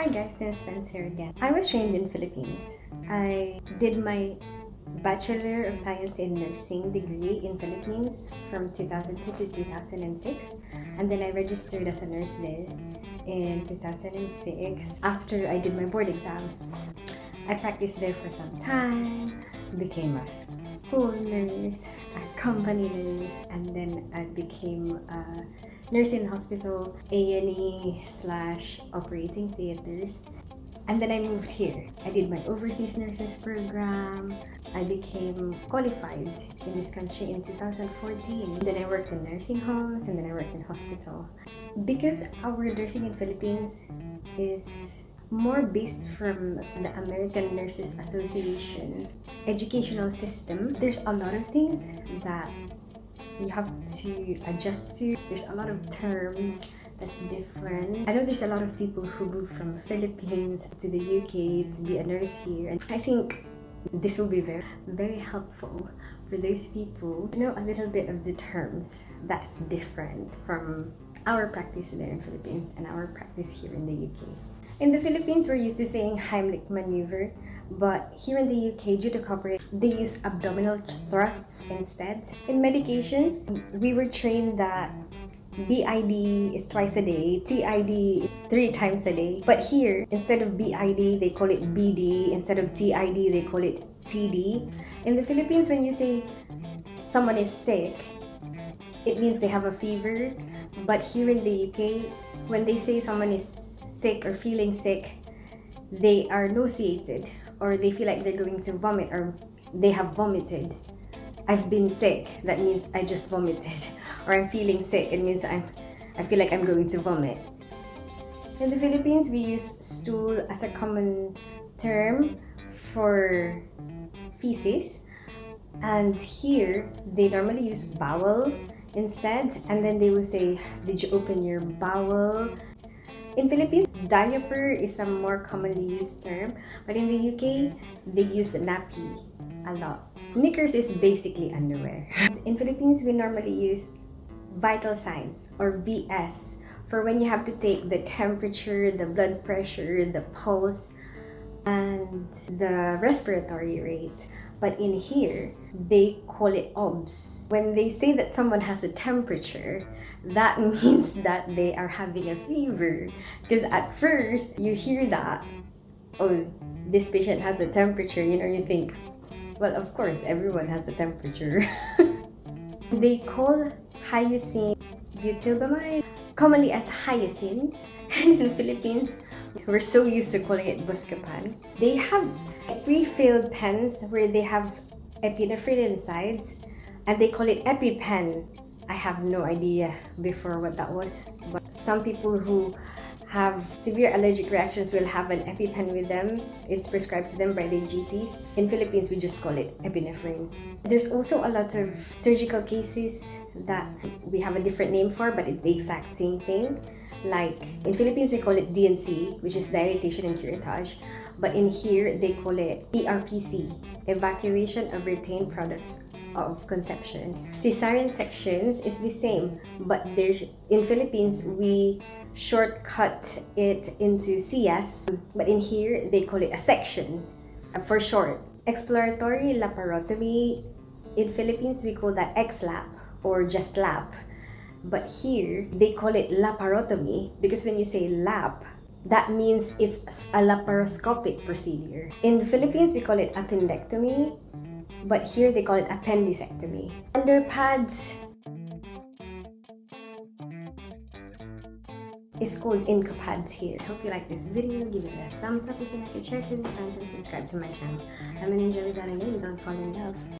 Hi guys, it's Spencer again. I was trained in Philippines. I did my Bachelor of Science in Nursing degree in Philippines from 2002 to 2006, and then I registered as a nurse there in 2006 after I did my board exams. I practiced there for some time, became a school nurse, a company nurse, and then I became a nurse in hospital, A&E / operating theaters. And then I moved here. I did my overseas nurses program. I became qualified in this country in 2014. Then I worked in nursing homes and then I worked in hospital. Because our nursing in Philippines is more based from the American Nurses Association educational system, there's a lot of things that you have to adjust to. There's a lot of terms that's different. I know there's a lot of people who move from Philippines to the UK to be a nurse here, and I think this will be very, very helpful for those people to know a little bit of the terms that's different from our practice there in Philippines and our practice here in the UK. In the Philippines, we're used to saying Heimlich maneuver, but here in the UK, due to copyright, they use abdominal thrusts instead. In medications, we were trained that BID is twice a day, TID 3 times a day. But here, instead of BID, they call it BD. Instead of TID, they call it TD. In the Philippines, when you say someone is sick, it means they have a fever. But here in the UK, when they say someone is sick or feeling sick, they are nauseated or they feel like they're going to vomit or they have vomited. I've been sick, that means I just vomited. Or I'm feeling sick, it means I feel like I'm going to vomit. In the Philippines, we use stool as a common term for feces. And here, they normally use bowel instead. And then they will say, did you open your bowel? In Philippines, diaper is a more commonly used term, but in the UK, they use nappy a lot. Knickers is basically underwear. In Philippines, we normally use vital signs or VS for when you have to take the temperature, the blood pressure, the pulse, and the respiratory rate. But in here, they call it OBS. When they say that someone has a temperature, that means that they are having a fever. Because at first, you hear that, oh, this patient has a temperature, you think, well, of course, everyone has a temperature. They call hyoscine butylbromide commonly as hyoscine. And in the Philippines, we're so used to calling it Buscopan. They have pre-filled pens where they have epinephrine inside, and they call it EpiPen. I have no idea before what that was, but some people who have severe allergic reactions will have an EpiPen with them. It's prescribed to them by their GPs. In Philippines, we just call it epinephrine. There's also a lot of surgical cases that we have a different name for, but it's the exact same thing. Like in Philippines, we call it DNC, which is dilatation and curettage. But in here, they call it ERPC, evacuation of retained products of conception. Cesarean sections is the same, but in Philippines, we shortcut it into CS, but in here, they call it a section for short. Exploratory laparotomy, in Philippines, we call that XLAP or just lap. But here, they call it laparotomy because when you say lap, that means it's a laparoscopic procedure. In the Philippines, we call it appendectomy, but here they call it appendicectomy. Underpads is called incopads here. Hope you like this video. Give it a thumbs up if you like it, share it with your friends, and subscribe to my channel. I'm an Enjoy with Don't fall in love.